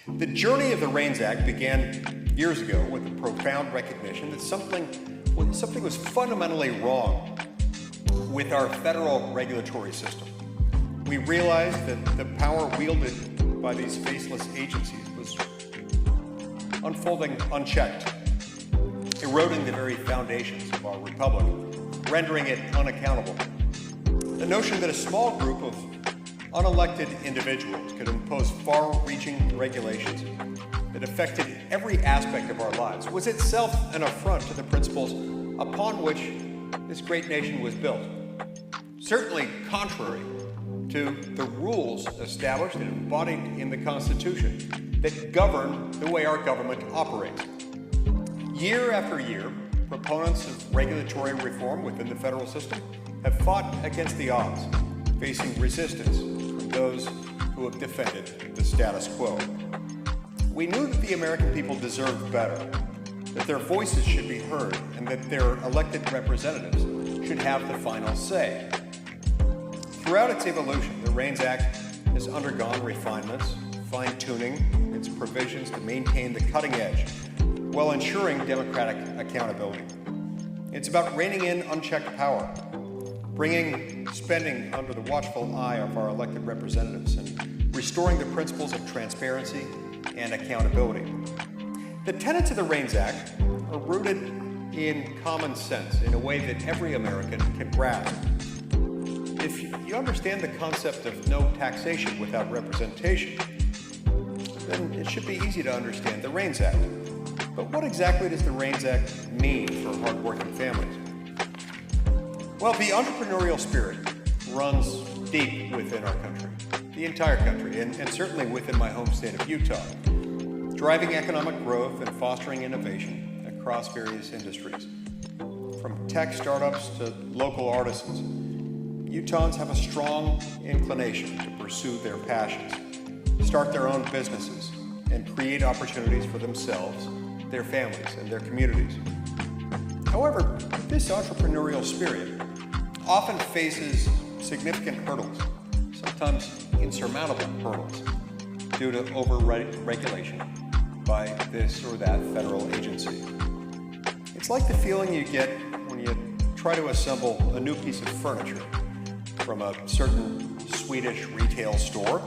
The journey of the REINS Act began years ago with a profound recognition that something was fundamentally wrong with our federal regulatory system. We realized that the power wielded by these faceless agencies was unfolding unchecked, eroding the very foundations of our republic, rendering it unaccountable. The notion that a small group of unelected individuals could impose far-reaching regulations that affected every aspect of our lives was itself an affront to the principles upon which this great nation was built. Certainly contrary to the rules established and embodied in the Constitution that govern the way our government operates. Year after year, proponents of regulatory reform within the federal system have fought against the odds, facing resistance from those who have defended the status quo. We knew that the American people deserved better, that their voices should be heard, and that their elected representatives should have the final say. Throughout its evolution, the REINS Act has undergone refinements, fine-tuning its provisions to maintain the cutting edge while ensuring democratic accountability. It's about reining in unchecked power, bringing spending under the watchful eye of our elected representatives, and restoring the principles of transparency and accountability. The tenets of the REINS Act are rooted in common sense in a way that every American can grasp. If you understand the concept of no taxation without representation, then it should be easy to understand the REINS Act. But what exactly does the REINS Act mean for hardworking families? Well, the entrepreneurial spirit runs deep within our country, the entire country, and certainly within my home state of Utah, driving economic growth and fostering innovation across various industries. From tech startups to local artisans, Utahns have a strong inclination to pursue their passions, start their own businesses, and create opportunities for themselves, their families, and their communities. However, this entrepreneurial spirit often faces significant hurdles, sometimes insurmountable hurdles, due to over-regulation by this or that federal agency. It's like the feeling you get when you try to assemble a new piece of furniture from a certain Swedish retail store,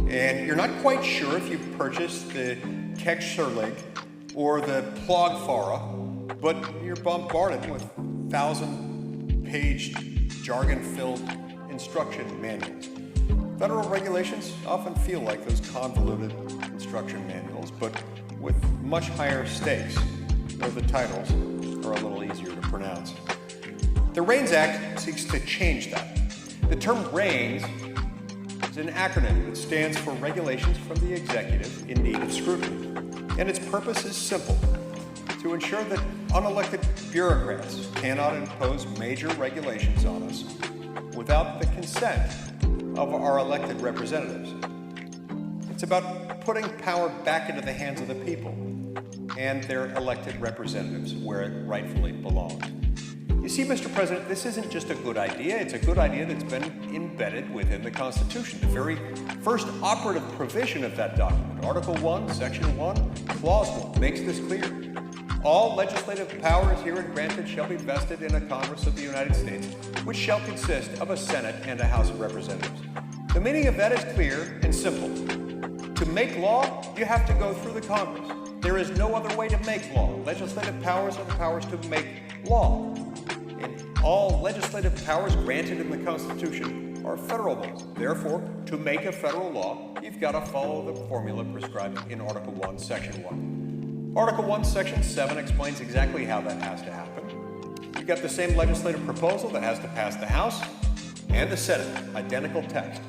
and you're not quite sure if you've purchased the Kexerlig or the Plogfara, but you're bombarded with 1,000-page jargon-filled instruction manuals. Federal regulations often feel like those convoluted instruction manuals, but with much higher stakes, though the titles are a little easier to pronounce. The REINS Act seeks to change that. The term REINS is an acronym that stands for Regulations from the Executive in Need of Scrutiny. And its purpose is simple: to ensure that unelected bureaucrats cannot impose major regulations on us without the consent of our elected representatives. It's about putting power back into the hands of the people and their elected representatives where it rightfully belongs. You see, Mr. President, this isn't just a good idea, it's a good idea that's been embedded within the Constitution. The very first operative provision of that document, Article 1, Section 1, Clause 1, makes this clear. All legislative powers herein granted shall be vested in a Congress of the United States, which shall consist of a Senate and a House of Representatives. The meaning of that is clear and simple. To make law, you have to go through the Congress. There is no other way to make law. Legislative powers are the powers to make law. And all legislative powers granted in the Constitution are federal ones. Therefore, to make a federal law, you've got to follow the formula prescribed in Article 1, Section 1. Article 1, Section 7 explains exactly how that has to happen. You've got the same legislative proposal that has to pass the House and the Senate, identical text,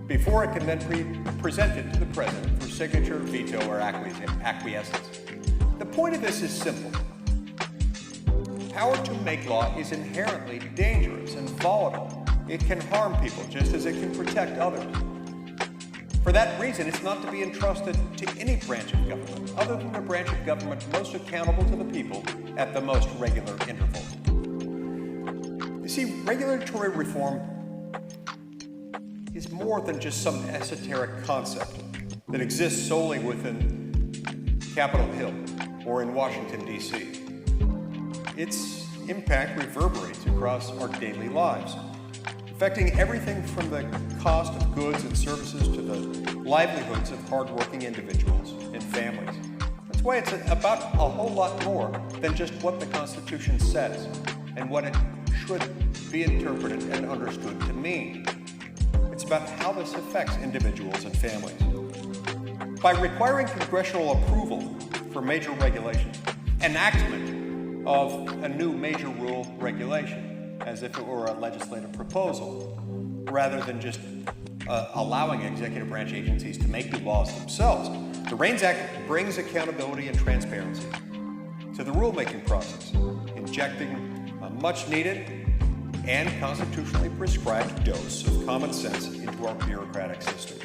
before it can then be presented to the President for signature, veto, or acquiescence. The point of this is simple. Power to make law is inherently dangerous and volatile. It can harm people just as it can protect others. For that reason, it's not to be entrusted to any branch of government other than the branch of government most accountable to the people at the most regular intervals. You see, regulatory reform is more than just some esoteric concept. that exists solely within Capitol Hill or in Washington, D.C. Its impact reverberates across our daily lives, affecting everything from the cost of goods and services to the livelihoods of hardworking individuals and families. That's why it's about a whole lot more than just what the Constitution says and what it should be interpreted and understood to mean. It's about how this affects individuals and families. By requiring congressional approval for major regulations, enactment of a new major rule regulation, as if it were a legislative proposal, rather than just allowing executive branch agencies to make new laws themselves, the REINS Act brings accountability and transparency to the rulemaking process, injecting a much-needed and constitutionally prescribed dose of common sense into our bureaucratic system.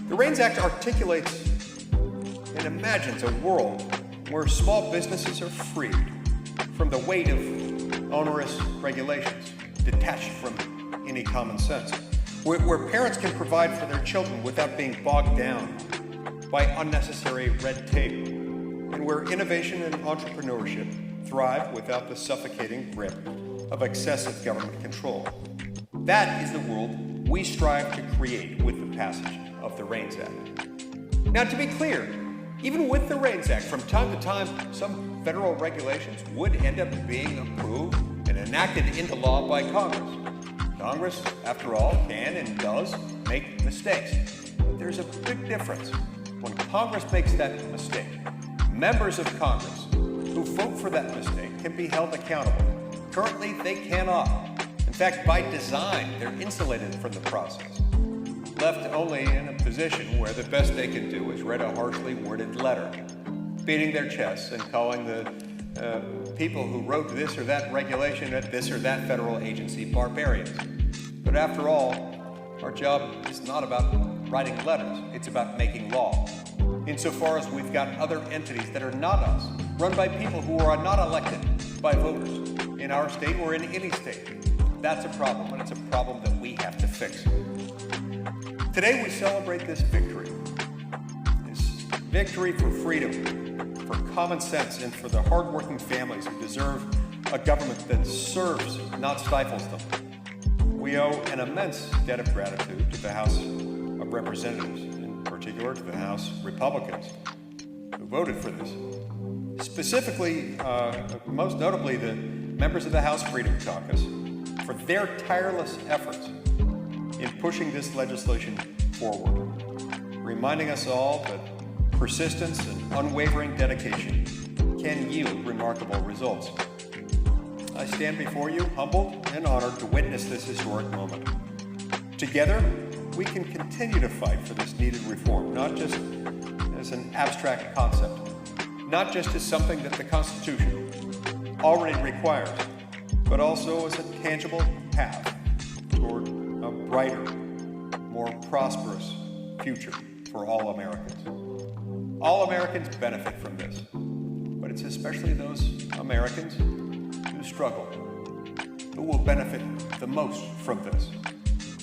The REINS Act articulates and imagines a world where small businesses are freed from the weight of onerous regulations, detached from any common sense, where parents can provide for their children without being bogged down by unnecessary red tape, and where innovation and entrepreneurship thrive without the suffocating grip of excessive government control. That is the world we strive to create with the passage of the REINS Act. Now, to be clear, even with the REINS Act, from time to time, some federal regulations would end up being approved and enacted into law by Congress. Congress, after all, can and does make mistakes. But there's a big difference. When Congress makes that mistake, members of Congress who vote for that mistake can be held accountable. Currently, they cannot. In fact, by design, they're insulated from the process, left only in a position where the best they can do is write a harshly worded letter, beating their chests and calling the people who wrote this or that regulation at this or that federal agency barbarians. But after all, our job is not about writing letters, it's about making law. Insofar as we've got other entities that are not us, run by people who are not elected by voters in our state or in any state. That's a problem, and it's a problem that we have to fix. Today we celebrate this victory for freedom, for common sense, and for the hardworking families who deserve a government that serves, not stifles them. We owe an immense debt of gratitude to the House of Representatives, in particular to the House Republicans who voted for this. Specifically, most notably, the members of the House Freedom Caucus for their tireless efforts in pushing this legislation forward, reminding us all that persistence and unwavering dedication can yield remarkable results. I stand before you humbled and honored to witness this historic moment. Together, we can continue to fight for this needed reform, not just as an abstract concept, not just as something that the Constitution already requires, but also as a tangible path toward a brighter, more prosperous future for all Americans. All Americans benefit from this, but it's especially those Americans who struggle who will benefit the most from this.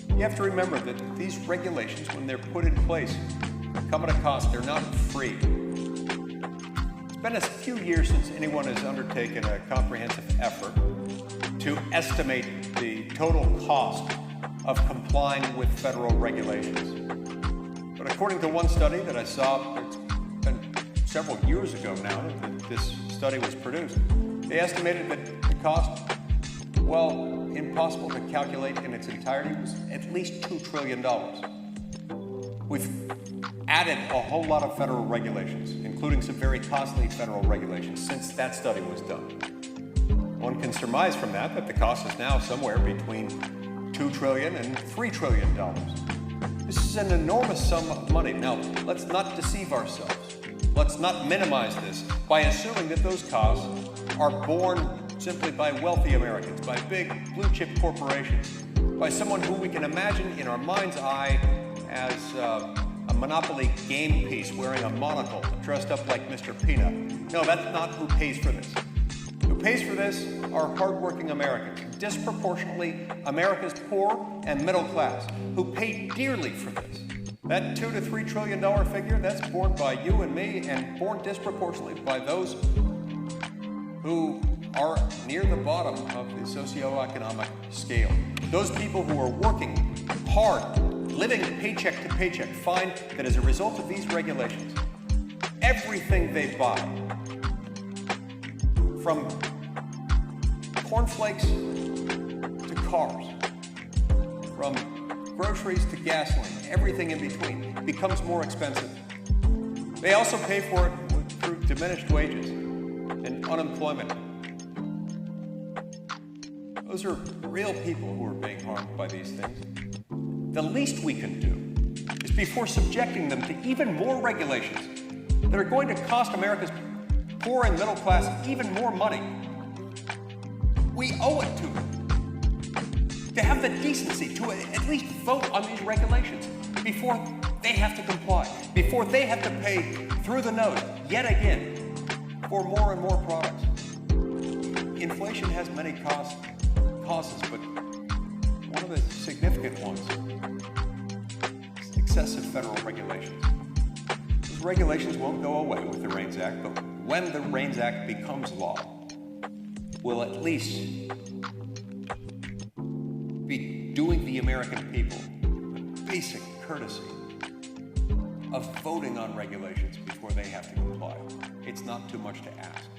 You have to remember that these regulations, when they're put in place, come at a cost. They're not free. It's been a few years since anyone has undertaken a comprehensive effort to estimate the total cost of complying with federal regulations. But according to one study that I saw, it's been several years ago now that this study was produced, they estimated that the cost, well, impossible to calculate in its entirety, was at least $2 trillion. We've added a whole lot of federal regulations, including some very costly federal regulations, since that study was done. One can surmise from that the cost is now somewhere between $2 trillion and $3 trillion. This is an enormous sum of money. Now, let's not deceive ourselves. Let's not minimize this by assuming that those costs are borne simply by wealthy Americans, by big blue-chip corporations, by someone who we can imagine in our mind's eye as a Monopoly game piece wearing a monocle, dressed up like Mr. Peanut. No, that's not who pays for this. Who pays for this are hardworking Americans, disproportionately America's poor and middle class, who pay dearly for this. That $2 to $3 trillion figure, that's borne by you and me and borne disproportionately by those who are near the bottom of the socioeconomic scale. Those people who are working hard, living paycheck to paycheck, find that as a result of these regulations, everything they buy, from cornflakes to cars, from groceries to gasoline, everything in between, becomes more expensive. They also pay for it through diminished wages and unemployment. Those are real people who are being harmed by these things. The least we can do is, before subjecting them to even more regulations that are going to cost America's poor and middle class even more money, we owe it to them to have the decency to at least vote on these regulations before they have to comply, before they have to pay through the nose yet again for more and more products. Inflation has many causes, but one of the significant ones is excessive federal regulations. Those regulations won't go away with the REINS Act, but when the REINS Act becomes law, we'll at least be doing the American people the basic courtesy of voting on regulations before they have to comply. It's not too much to ask.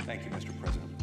Thank you, Mr. President.